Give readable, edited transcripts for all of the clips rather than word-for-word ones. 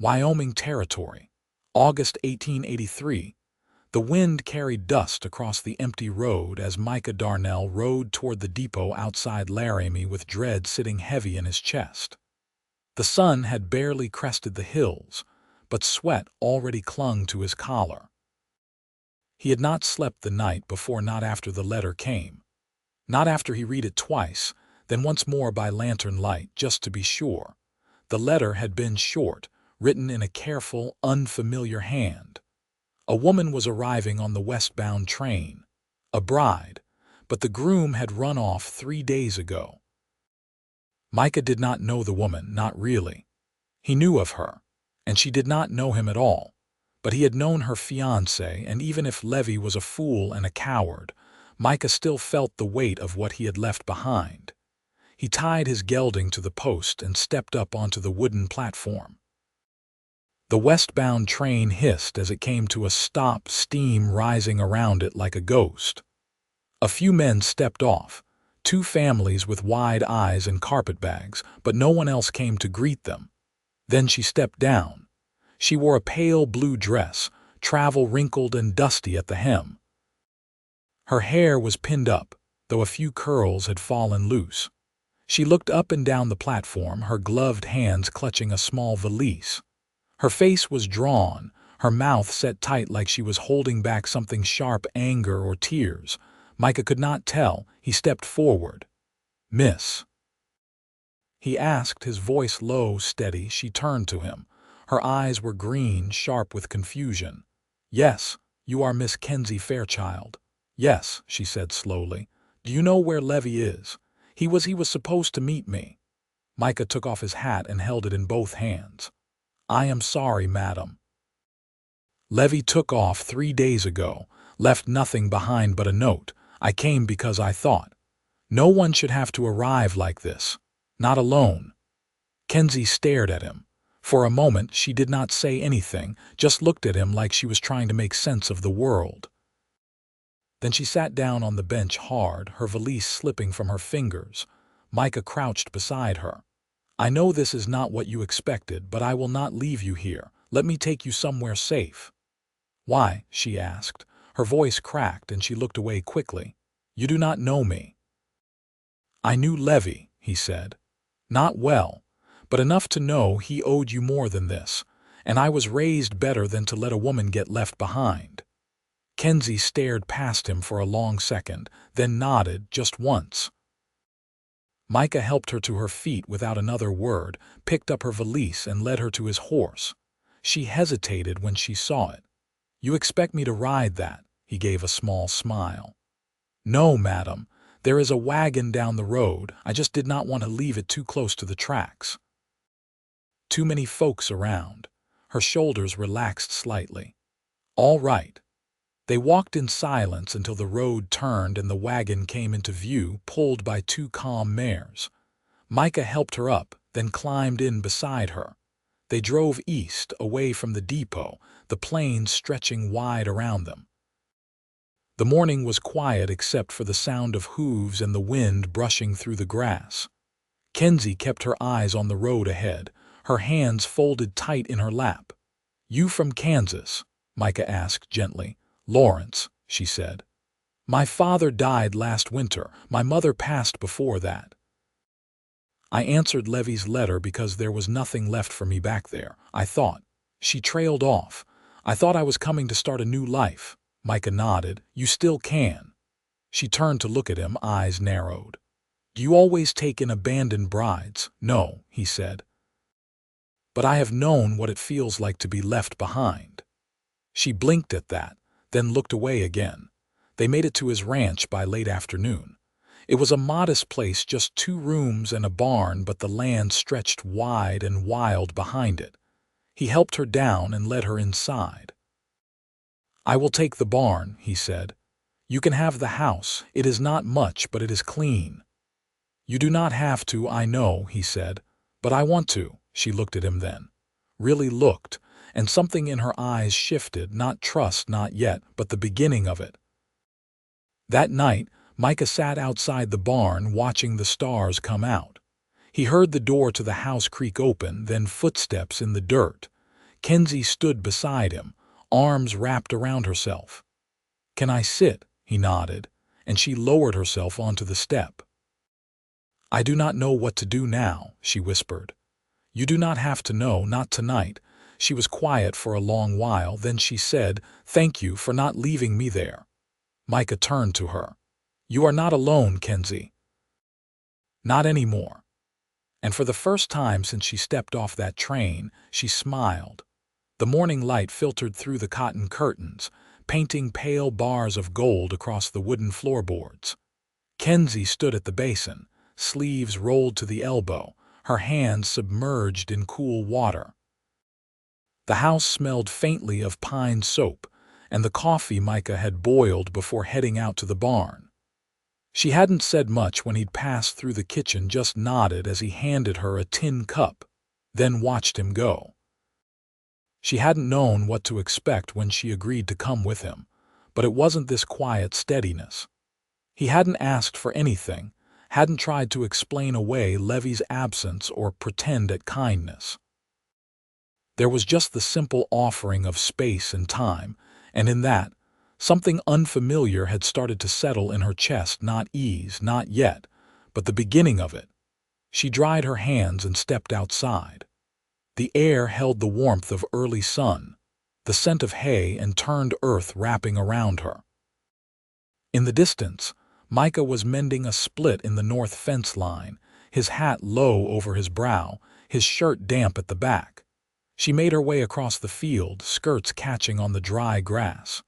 Wyoming Territory, August 1883. The wind carried dust across the empty road as Micah Darnell rode toward the depot outside Laramie with dread sitting heavy in his chest. The sun had barely crested the hills, but sweat already clung to his collar. He had not slept the night before, not after the letter came. Not after he read it twice, then once more by lantern light, just to be sure. The letter had been short, written in a careful, unfamiliar hand. A woman was arriving on the westbound train, a bride, but the groom had run off 3 days ago. Micah did not know the woman, not really. He knew of her, and she did not know him at all, but he had known her fiancé, and even if Levy was a fool and a coward, Micah still felt the weight of what he had left behind. He tied his gelding to the post and stepped up onto the wooden platform. The westbound train hissed as it came to a stop, steam rising around it like a ghost. A few men stepped off, 2 families with wide eyes and carpetbags, but no one else came to greet them. Then she stepped down. She wore a pale blue dress, travel wrinkled and dusty at the hem. Her hair was pinned up, though a few curls had fallen loose. She looked up and down the platform, her gloved hands clutching a small valise. Her face was drawn, her mouth set tight like she was holding back something sharp, anger or tears. Micah could not tell. He stepped forward. "Miss?" he asked, his voice low, steady. She turned to him. Her eyes were green, sharp with confusion. "Yes, you are Miss Kenzie Fairchild." "Yes," she said slowly. "Do you know where Levy is? He was supposed to meet me." Micah took off his hat and held it in both hands. "I am sorry, madam. Levy took off 3 days ago, left nothing behind but a note. I came because I thought, no one should have to arrive like this, not alone." Kenzie stared at him. For a moment she did not say anything, just looked at him like she was trying to make sense of the world. Then she sat down on the bench hard, her valise slipping from her fingers. Micah crouched beside her. "I know this is not what you expected, but I will not leave you here. Let me take you somewhere safe." "Why?" she asked. Her voice cracked and she looked away quickly. "You do not know me." "I knew Levy," he said. "Not well, but enough to know he owed you more than this, and I was raised better than to let a woman get left behind." Kenzie stared past him for a long second, then nodded just once. Micah helped her to her feet without another word, picked up her valise and led her to his horse. She hesitated when she saw it. "You expect me to ride that?" He gave a small smile. "No, madam. There is a wagon down the road. I just did not want to leave it too close to the tracks." Too many folks around. Her shoulders relaxed slightly. "All right." They walked in silence until the road turned and the wagon came into view, pulled by 2 calm mares. Micah helped her up, then climbed in beside her. They drove east, away from the depot, the plains stretching wide around them. The morning was quiet except for the sound of hooves and the wind brushing through the grass. Kenzie kept her eyes on the road ahead, her hands folded tight in her lap. "You from Kansas?" Micah asked gently. "Lawrence," she said. "My father died last winter. My mother passed before that. I answered Levy's letter because there was nothing left for me back there. I thought." She trailed off. "I thought I was coming to start a new life." Micah nodded. "You still can." She turned to look at him, eyes narrowed. "Do you always take in abandoned brides?" "No," he said. "But I have known what it feels like to be left behind." She blinked at that, then looked away again. They made it to his ranch by late afternoon. It was a modest place, just 2 rooms and a barn, but the land stretched wide and wild behind it. He helped her down and led her inside. "I will take the barn," he said. "You can have the house. It is not much, but it is clean." "You do not have to, I know," he said. "But I want to." She looked at him then. Really looked. And something in her eyes shifted, not trust, not yet, but the beginning of it. That night, Micah sat outside the barn watching the stars come out. He heard the door to the house creak open, then footsteps in the dirt. Kenzie stood beside him, arms wrapped around herself. "Can I sit?" he nodded, and she lowered herself onto the step. "I do not know what to do now," she whispered. "You do not have to know, not tonight." She was quiet for a long while, then she said, "Thank you for not leaving me there." Micah turned to her. "You are not alone, Kenzie." "Not anymore." And for the first time since she stepped off that train, she smiled. The morning light filtered through the cotton curtains, painting pale bars of gold across the wooden floorboards. Kenzie stood at the basin, sleeves rolled to the elbow, her hands submerged in cool water. The house smelled faintly of pine soap and the coffee Micah had boiled before heading out to the barn. She hadn't said much when he'd passed through the kitchen, just nodded as he handed her a tin cup, then watched him go. She hadn't known what to expect when she agreed to come with him, but it wasn't this quiet steadiness. He hadn't asked for anything, hadn't tried to explain away Levy's absence or pretend at kindness. There was just the simple offering of space and time, and in that, something unfamiliar had started to settle in her chest, not ease, not yet, but the beginning of it. She dried her hands and stepped outside. The air held the warmth of early sun, the scent of hay and turned earth wrapping around her. In the distance, Micah was mending a split in the north fence line, his hat low over his brow, his shirt damp at the back. She made her way across the field, skirts catching on the dry grass.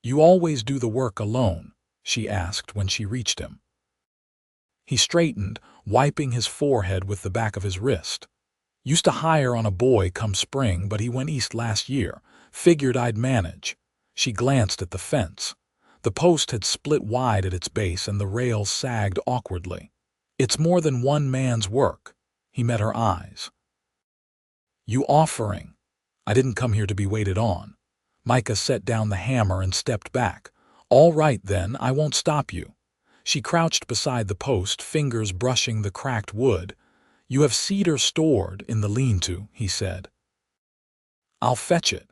"You always do the work alone?" she asked when she reached him. He straightened, wiping his forehead with the back of his wrist. "Used to hire on a boy come spring, but he went east last year. Figured I'd manage." She glanced at the fence. The post had split wide at its base and the rails sagged awkwardly. "It's more than one man's work." He met her eyes. "You offering?" "I didn't come here to be waited on." Micah set down the hammer and stepped back. "All right then, I won't stop you." She crouched beside the post, fingers brushing the cracked wood. "You have cedar stored in the lean-to," he said. "I'll fetch it."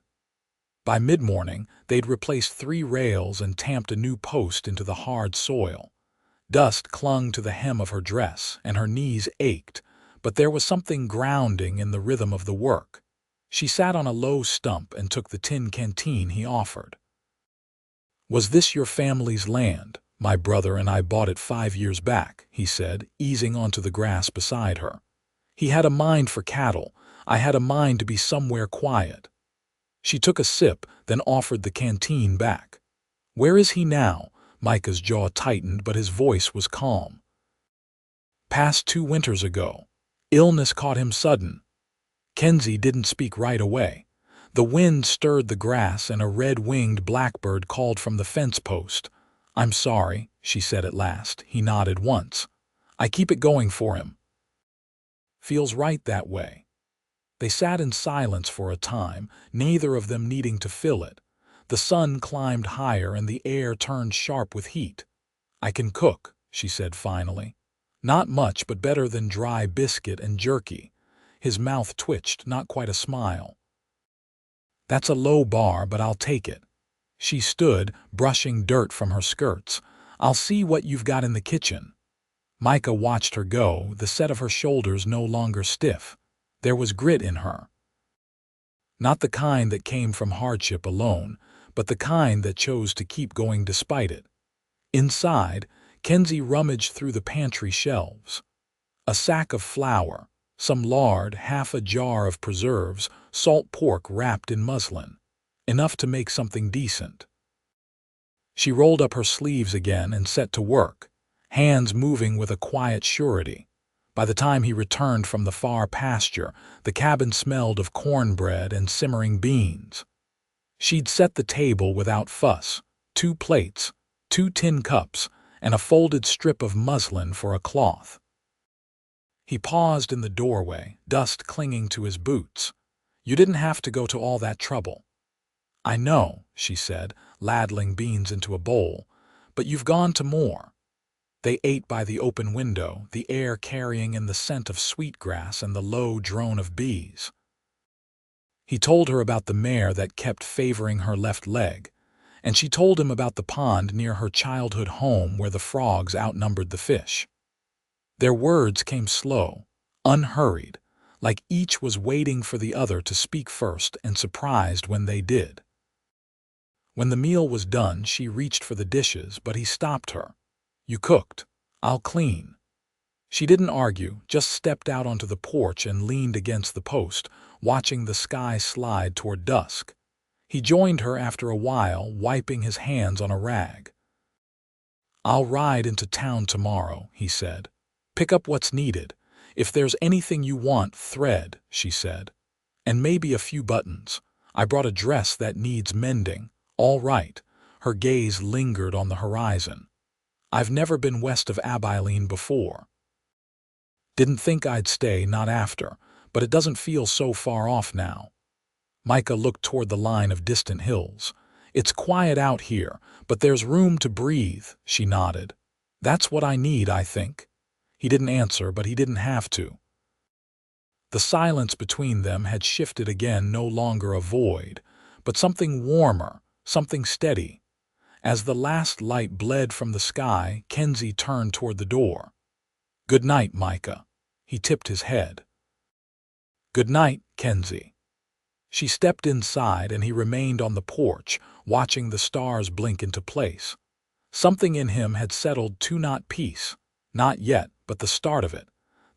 By mid-morning, they'd replaced 3 rails and tamped a new post into the hard soil. Dust clung to the hem of her dress, and her knees ached, but there was something grounding in the rhythm of the work. She sat on a low stump and took the tin canteen he offered. "Was this your family's land? My brother and I bought it 5 years back," he said, easing onto the grass beside her. He had a mind for cattle. I had a mind to be somewhere quiet. She took a sip, then offered the canteen back. "Where is he now?" Micah's jaw tightened, but his voice was calm. "Passed 2 winters ago. Illness caught him sudden." Kenzie didn't speak right away. The wind stirred the grass and a red-winged blackbird called from the fence post. "I'm sorry," she said at last. He nodded once. "I keep it going for him." "Feels right that way." They sat in silence for a time, neither of them needing to fill it. The sun climbed higher and the air turned sharp with heat. "I can cook," she said finally. "Not much, but better than dry biscuit and jerky." His mouth twitched, not quite a smile. "That's a low bar, but I'll take it." She stood, brushing dirt from her skirts. "I'll see what you've got in the kitchen." Micah watched her go, the set of her shoulders no longer stiff. There was grit in her. Not the kind that came from hardship alone, but the kind that chose to keep going despite it. Inside, Kenzie rummaged through the pantry shelves. A sack of flour, some lard, half a jar of preserves, salt pork wrapped in muslin. Enough to make something decent. She rolled up her sleeves again and set to work, hands moving with a quiet surety. By the time he returned from the far pasture, the cabin smelled of cornbread and simmering beans. She'd set the table without fuss, 2 plates, 2 tin cups, and a folded strip of muslin for a cloth. He paused in the doorway, dust clinging to his boots. "You didn't have to go to all that trouble." "I know," she said, ladling beans into a bowl, "but you've gone to more." They ate by the open window, the air carrying in the scent of sweetgrass and the low drone of bees. He told her about the mare that kept favoring her left leg, and she told him about the pond near her childhood home where the frogs outnumbered the fish. Their words came slow, unhurried, like each was waiting for the other to speak first and surprised when they did. When the meal was done, she reached for the dishes, but he stopped her. "You cooked. I'll clean." She didn't argue, just stepped out onto the porch and leaned against the post, watching the sky slide toward dusk. He joined her after a while, wiping his hands on a rag. "I'll ride into town tomorrow," he said. "Pick up what's needed. If there's anything you want, thread," she said. "And maybe a few buttons. I brought a dress that needs mending." "All right." Her gaze lingered on the horizon. "I've never been west of Abilene before. Didn't think I'd stay, not after, but it doesn't feel so far off now." Micah looked toward the line of distant hills. "It's quiet out here, but there's room to breathe," she nodded. "That's what I need, I think." He didn't answer, but he didn't have to. The silence between them had shifted again, no longer a void, but something warmer, something steady. As the last light bled from the sky, Kenzie turned toward the door. "Good night, Micah." He tipped his head. "Good night, Kenzie." She stepped inside and he remained on the porch, watching the stars blink into place. Something in him had settled to not peace. Not yet, but the start of it.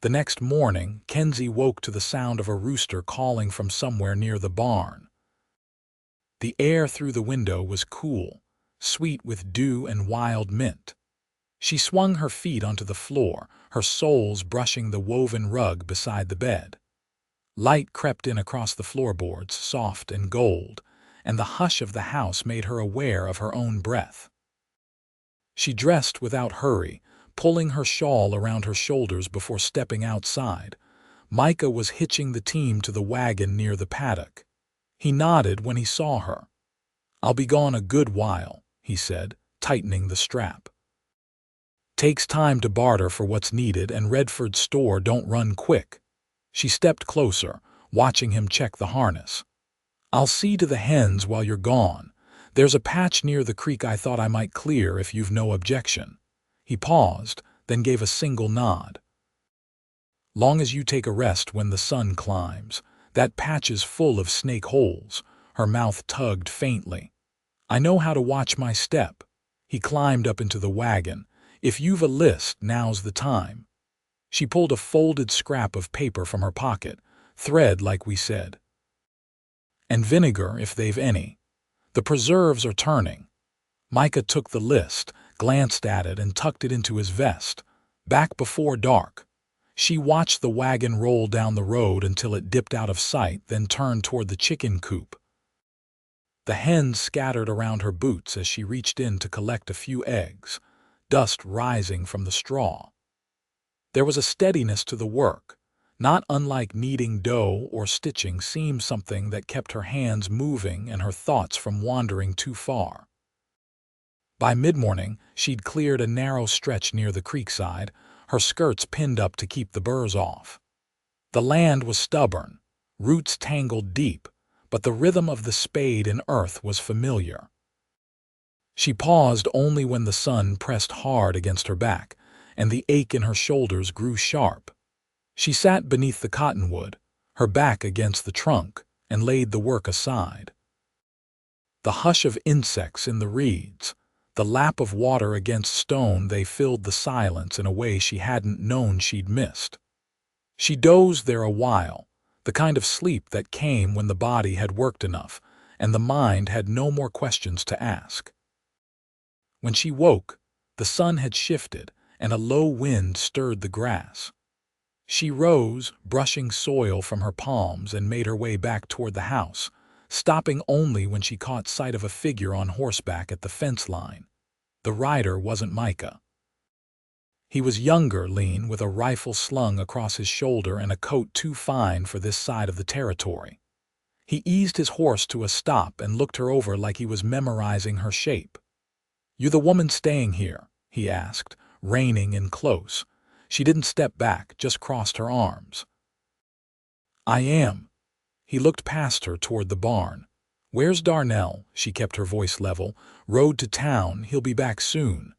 The next morning, Kenzie woke to the sound of a rooster calling from somewhere near the barn. The air through the window was cool, sweet with dew and wild mint. She swung her feet onto the floor, her soles brushing the woven rug beside the bed. Light crept in across the floorboards, soft and gold, and the hush of the house made her aware of her own breath. She dressed without hurry, pulling her shawl around her shoulders before stepping outside. Micah was hitching the team to the wagon near the paddock. He nodded when he saw her. "I'll be gone a good while," he said, tightening the strap. "Takes time to barter for what's needed, and Redford's store don't run quick." She stepped closer, watching him check the harness. "I'll see to the hens while you're gone. There's a patch near the creek I thought I might clear if you've no objection." He paused, then gave a single nod. "Long as you take a rest when the sun climbs. That patch is full of snake holes." Her mouth tugged faintly. "I know how to watch my step." He climbed up into the wagon. "If you've a list, now's the time." She pulled a folded scrap of paper from her pocket. "Thread, like we said. And vinegar, if they've any. The preserves are turning." Micah took the list, glanced at it, and tucked it into his vest. Back before dark. She watched the wagon roll down the road until it dipped out of sight, then turned toward the chicken coop. The hens scattered around her boots as she reached in to collect a few eggs, dust rising from the straw. There was a steadiness to the work, not unlike kneading dough or stitching, seemed something that kept her hands moving and her thoughts from wandering too far. By mid-morning, she'd cleared a narrow stretch near the creekside, her skirts pinned up to keep the burrs off. The land was stubborn, roots tangled deep, but the rhythm of the spade and earth was familiar. She paused only when the sun pressed hard against her back, and the ache in her shoulders grew sharp. She sat beneath the cottonwood, her back against the trunk, and laid the work aside. The hush of insects in the reeds, the lap of water against stone, they filled the silence in a way she hadn't known she'd missed. She dozed there a while, the kind of sleep that came when the body had worked enough, and the mind had no more questions to ask. When she woke, the sun had shifted, and a low wind stirred the grass. She rose, brushing soil from her palms, and made her way back toward the house, stopping only when she caught sight of a figure on horseback at the fence line. The rider wasn't Micah. He was younger, lean, with a rifle slung across his shoulder and a coat too fine for this side of the territory. He eased his horse to a stop and looked her over like he was memorizing her shape. "You the woman staying here?" he asked, reining in close. She didn't step back, just crossed her arms. "I am." He looked past her toward the barn. "Where's Darnell?" She kept her voice level. "Rode to town. He'll be back soon."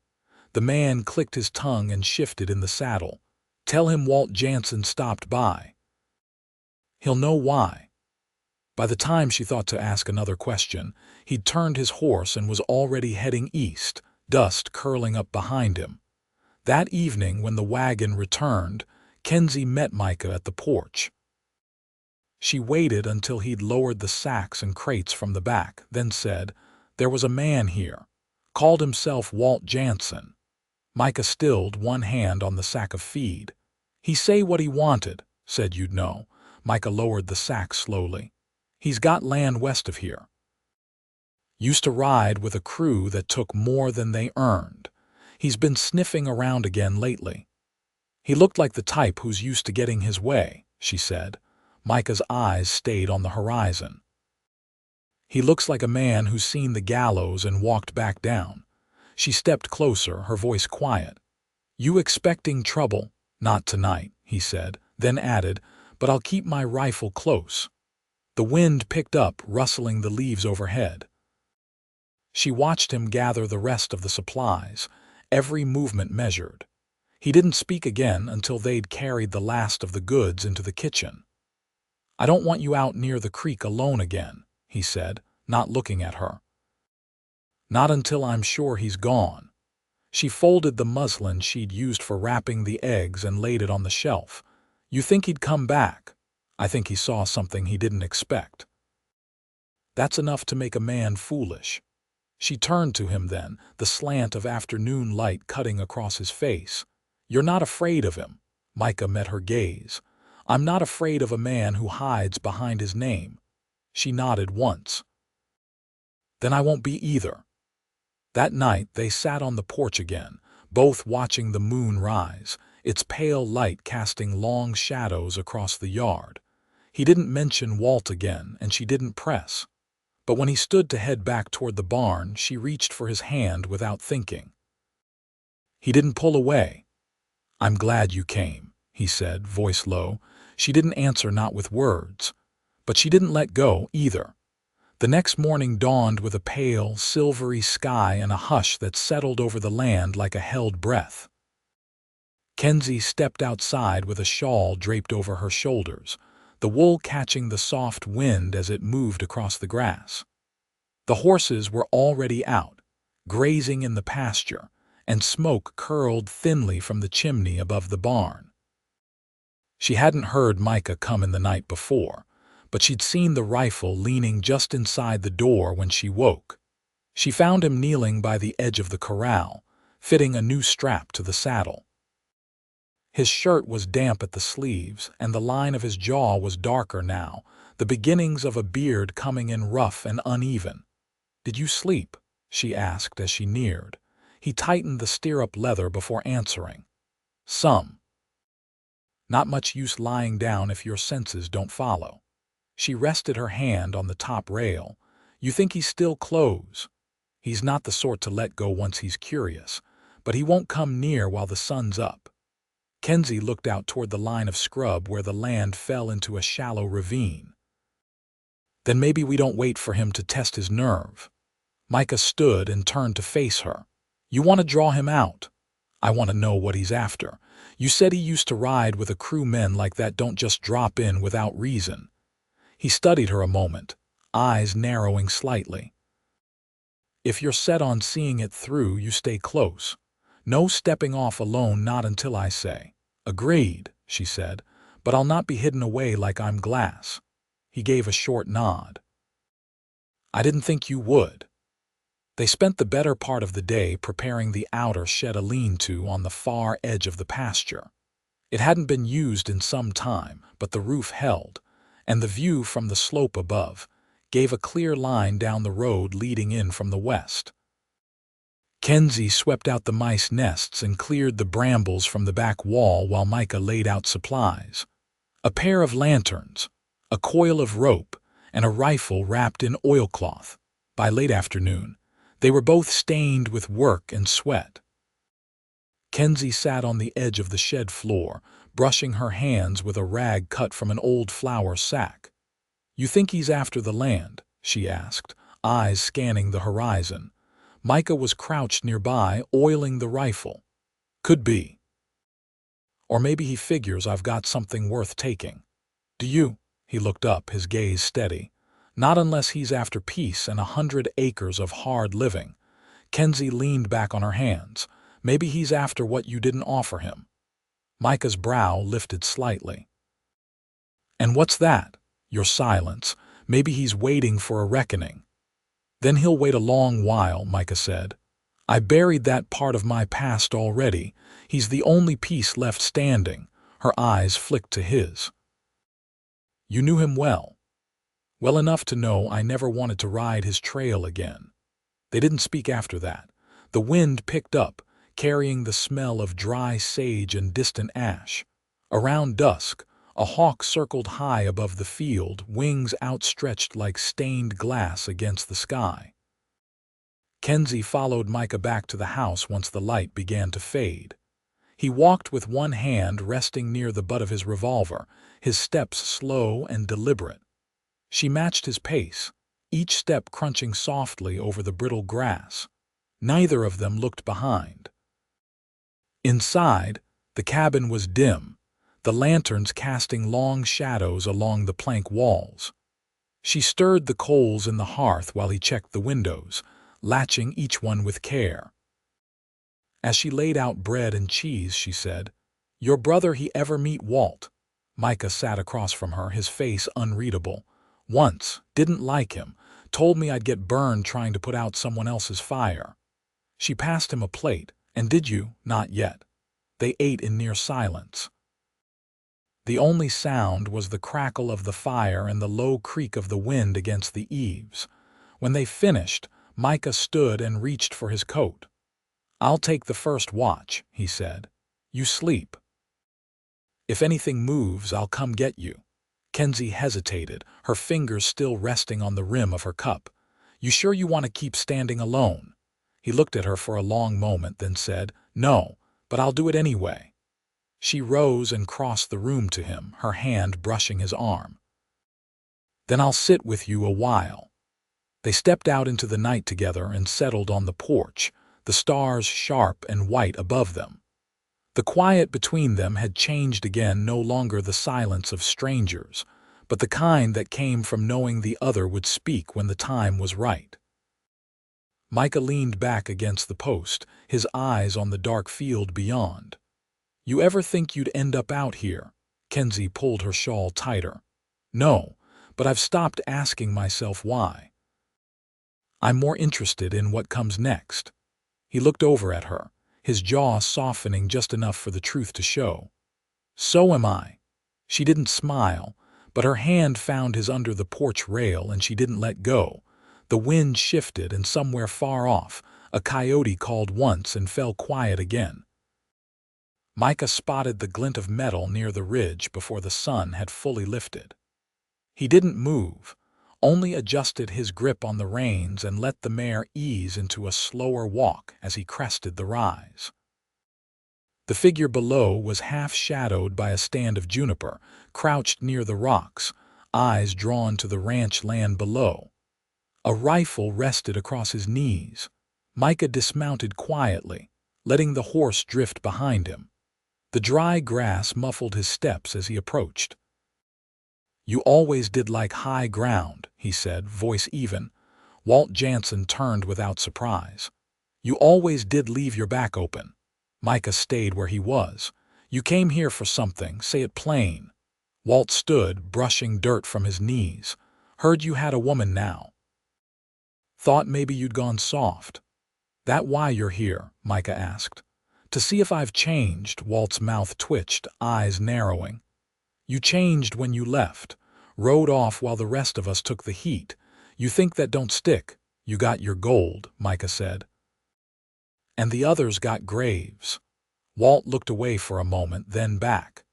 The man clicked his tongue and shifted in the saddle. "Tell him Walt Jansen stopped by. He'll know why." By the time she thought to ask another question, he'd turned his horse and was already heading east, dust curling up behind him. That evening, when the wagon returned, Kenzie met Micah at the porch. She waited until he'd lowered the sacks and crates from the back, then said, "There was a man here. Called himself Walt Jansen." Micah stilled, one hand on the sack of feed. "He say what he wanted, said you'd know." Micah lowered the sack slowly. "He's got land west of here. Used to ride with a crew that took more than they earned. He's been sniffing around again lately. He looked like the type who's used to getting his way," she said. Micah's eyes stayed on the horizon. "He looks like a man who's seen the gallows and walked back down." She stepped closer, her voice quiet. "You expecting trouble?" "Not tonight," he said, then added, "but I'll keep my rifle close." The wind picked up, rustling the leaves overhead. She watched him gather the rest of the supplies, every movement measured. He didn't speak again until they'd carried the last of the goods into the kitchen. "I don't want you out near the creek alone again," he said, not looking at her. "Not until I'm sure he's gone." She folded the muslin she'd used for wrapping the eggs and laid it on the shelf. "You think he'd come back?" "I think he saw something he didn't expect." "That's enough to make a man foolish." She turned to him then, the slant of afternoon light cutting across his face. "You're not afraid of him?" Micah met her gaze. "I'm not afraid of a man who hides behind his name." She nodded once. "Then I won't be either." That night they sat on the porch again, both watching the moon rise, its pale light casting long shadows across the yard. He didn't mention Walt again, and she didn't press. But when he stood to head back toward the barn, she reached for his hand without thinking. He didn't pull away. "I'm glad you came," he said, voice low. She didn't answer, not with words. But she didn't let go, either. The next morning dawned with a pale, silvery sky and a hush that settled over the land like a held breath. Kenzie stepped outside with a shawl draped over her shoulders, the wool catching the soft wind as it moved across the grass. The horses were already out, grazing in the pasture, and smoke curled thinly from the chimney above the barn. She hadn't heard Micah come in the night before, but she'd seen the rifle leaning just inside the door when she woke. She found him kneeling by the edge of the corral, fitting a new strap to the saddle. His shirt was damp at the sleeves, and the line of his jaw was darker now, the beginnings of a beard coming in rough and uneven. "Did you sleep?" she asked as she neared. He tightened the stirrup leather before answering. "Some. Not much use lying down if your senses don't follow." She rested her hand on the top rail. "You think he's still close?" "He's not the sort to let go once he's curious, but he won't come near while the sun's up." Kenzie looked out toward the line of scrub where the land fell into a shallow ravine. "Then maybe we don't wait for him to test his nerve." Micah stood and turned to face her. "You want to draw him out?" "I want to know what he's after. You said he used to ride with a crew. Men like that don't just drop in without reason." He studied her a moment, eyes narrowing slightly. "If you're set on seeing it through, you stay close. No stepping off alone, not until I say." "Agreed," she said, "but I'll not be hidden away like I'm glass." He gave a short nod. "I didn't think you would." They spent the better part of the day preparing the outer shed, a lean-to on the far edge of the pasture. It hadn't been used in some time, but the roof held, and the view from the slope above gave a clear line down the road leading in from the west. Kenzie swept out the mice nests and cleared the brambles from the back wall while Micah laid out supplies. A pair of lanterns, a coil of rope, and a rifle wrapped in oilcloth. By late afternoon, they were both stained with work and sweat. Kenzie sat on the edge of the shed floor, brushing her hands with a rag cut from an old flour sack. You think he's after the land? She asked, eyes scanning the horizon. Micah was crouched nearby, oiling the rifle. Could be. Or maybe he figures I've got something worth taking. Do you? He looked up, his gaze steady. Not unless he's after peace and 100 acres of hard living. Kenzie leaned back on her hands. Maybe he's after what you didn't offer him. Micah's brow lifted slightly. And what's that? Your silence. Maybe he's waiting for a reckoning. Then he'll wait a long while, Micah said. I buried that part of my past already. He's the only piece left standing. Her eyes flicked to his. You knew him well. Well enough to know I never wanted to ride his trail again. They didn't speak after that. The wind picked up, carrying the smell of dry sage and distant ash. Around dusk, a hawk circled high above the field, wings outstretched like stained glass against the sky. Kenzie followed Micah back to the house once the light began to fade. He walked with one hand resting near the butt of his revolver, his steps slow and deliberate. She matched his pace, each step crunching softly over the brittle grass. Neither of them looked behind. Inside, the cabin was dim, the lanterns casting long shadows along the plank walls. She stirred the coals in the hearth while he checked the windows, latching each one with care. As she laid out bread and cheese, she said, Your brother he ever meet Walt? Micah sat across from her, his face unreadable. Once, didn't like him, told me I'd get burned trying to put out someone else's fire. She passed him a plate. And did you? Not yet. They ate in near silence. The only sound was the crackle of the fire and the low creak of the wind against the eaves. When they finished, Micah stood and reached for his coat. I'll take the first watch, he said. You sleep. If anything moves, I'll come get you. Kenzie hesitated, her fingers still resting on the rim of her cup. You sure you want to keep standing alone? He looked at her for a long moment, then said, No, but I'll do it anyway. She rose and crossed the room to him, her hand brushing his arm. Then I'll sit with you a while. They stepped out into the night together and settled on the porch, the stars sharp and white above them. The quiet between them had changed again, no longer the silence of strangers, but the kind that came from knowing the other would speak when the time was right. Micah leaned back against the post, his eyes on the dark field beyond. You ever think you'd end up out here? Kenzie pulled her shawl tighter. No, but I've stopped asking myself why. I'm more interested in what comes next. He looked over at her, his jaw softening just enough for the truth to show. So am I. She didn't smile, but her hand found his under the porch rail and she didn't let go. The wind shifted, and somewhere far off, a coyote called once and fell quiet again. Micah spotted the glint of metal near the ridge before the sun had fully lifted. He didn't move, only adjusted his grip on the reins and let the mare ease into a slower walk as he crested the rise. The figure below was half-shadowed by a stand of juniper, crouched near the rocks, eyes drawn to the ranch land below. A rifle rested across his knees. Micah dismounted quietly, letting the horse drift behind him. The dry grass muffled his steps as he approached. You always did like high ground, he said, voice even. Walt Jansen turned without surprise. You always did leave your back open. Micah stayed where he was. You came here for something, say it plain. Walt stood, brushing dirt from his knees. Heard you had a woman now. Thought maybe you'd gone soft. That why you're here? Micah asked. To see if I've changed, Walt's mouth twitched, eyes narrowing. You changed when you left, rode off while the rest of us took the heat. You think that don't stick. You got your gold, Micah said. And the others got graves. Walt looked away for a moment, then back.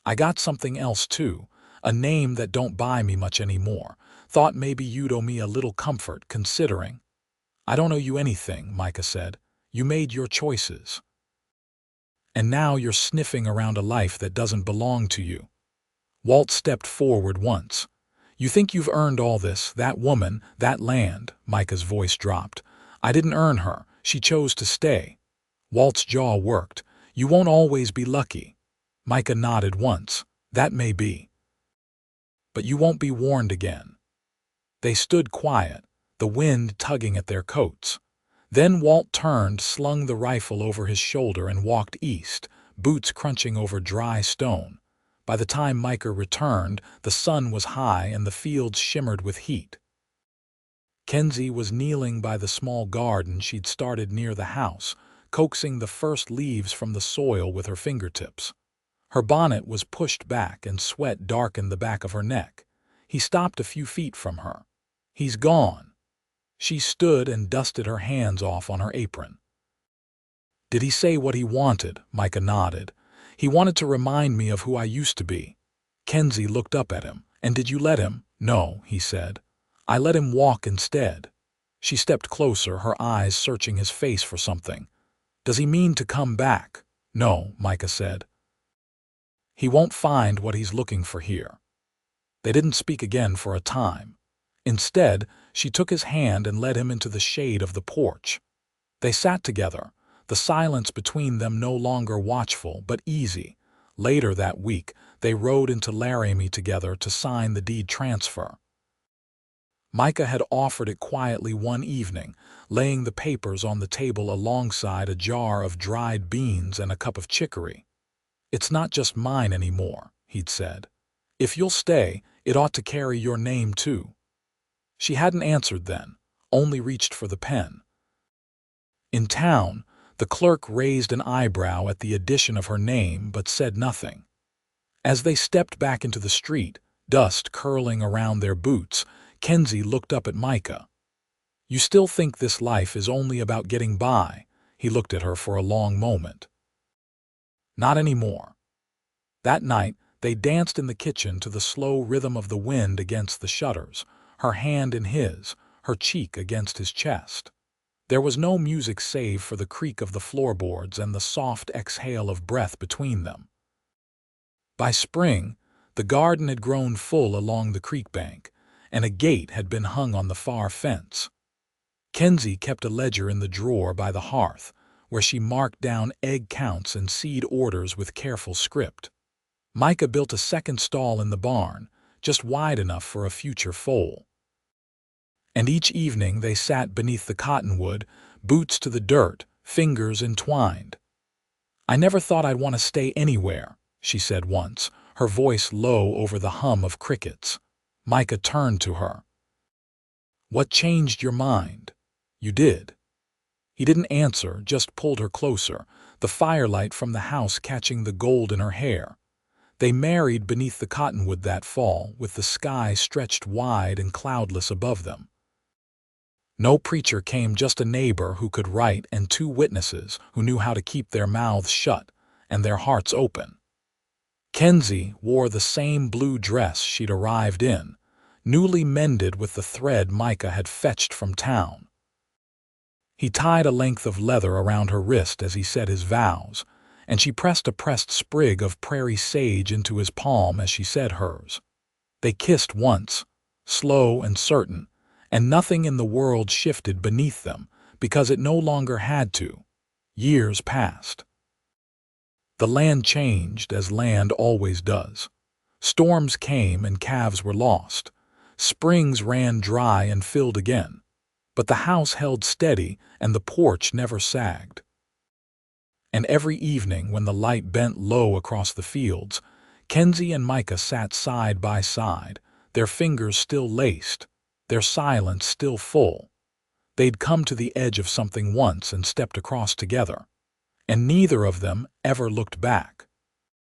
I got something else too, a name that don't buy me much anymore. Thought maybe you'd owe me a little comfort, considering. I don't owe you anything, Micah said. You made your choices. And now you're sniffing around a life that doesn't belong to you. Walt stepped forward once. You think you've earned all this, that woman, that land, Micah's voice dropped. I didn't earn her. She chose to stay. Walt's jaw worked. You won't always be lucky. Micah nodded once. That may be. But you won't be warned again. They stood quiet, the wind tugging at their coats. Then Walt turned, slung the rifle over his shoulder and walked east, boots crunching over dry stone. By the time Micah returned, the sun was high and the fields shimmered with heat. Kenzie was kneeling by the small garden she'd started near the house, coaxing the first leaves from the soil with her fingertips. Her bonnet was pushed back and sweat darkened the back of her neck. He stopped a few feet from her. He's gone. She stood and dusted her hands off on her apron. Did he say what he wanted? Micah nodded. He wanted to remind me of who I used to be. Kenzie looked up at him. And did you let him? No, he said. I let him walk instead. She stepped closer, her eyes searching his face for something. Does he mean to come back? No, Micah said. He won't find what he's looking for here. They didn't speak again for a time. Instead, she took his hand and led him into the shade of the porch. They sat together, the silence between them no longer watchful but easy. Later that week, they rode into Laramie together to sign the deed transfer. Micah had offered it quietly one evening, laying the papers on the table alongside a jar of dried beans and a cup of chicory. It's not just mine anymore, he'd said. If you'll stay, it ought to carry your name too. She hadn't answered then, only reached for the pen. In town, the clerk raised an eyebrow at the addition of her name but said nothing. As they stepped back into the street, dust curling around their boots, Kenzie looked up at Micah. You still think this life is only about getting by? He looked at her for a long moment. Not anymore. That night, they danced in the kitchen to the slow rhythm of the wind against the shutters, her hand in his, her cheek against his chest. There was no music save for the creak of the floorboards and the soft exhale of breath between them. By spring, the garden had grown full along the creek bank, and a gate had been hung on the far fence. Kenzie kept a ledger in the drawer by the hearth, where she marked down egg counts and seed orders with careful script. Micah built a second stall in the barn, just wide enough for a future foal. And each evening they sat beneath the cottonwood, boots to the dirt, fingers entwined. I never thought I'd want to stay anywhere, she said once, her voice low over the hum of crickets. Micah turned to her. What changed your mind? You did. He didn't answer, just pulled her closer, the firelight from the house catching the gold in her hair. They married beneath the cottonwood that fall, with the sky stretched wide and cloudless above them. No preacher came, just a neighbor who could write and two witnesses who knew how to keep their mouths shut and their hearts open. Kenzie wore the same blue dress she'd arrived in, newly mended with the thread Micah had fetched from town. He tied a length of leather around her wrist as he said his vows, and she pressed a pressed sprig of prairie sage into his palm as she said hers. They kissed once, slow and certain, and nothing in the world shifted beneath them because it no longer had to. Years passed. The land changed as land always does. Storms came and calves were lost. Springs ran dry and filled again. But the house held steady and the porch never sagged. And every evening when the light bent low across the fields, Kenzie and Micah sat side by side, their fingers still laced, their silence still full. They'd come to the edge of something once and stepped across together, and neither of them ever looked back.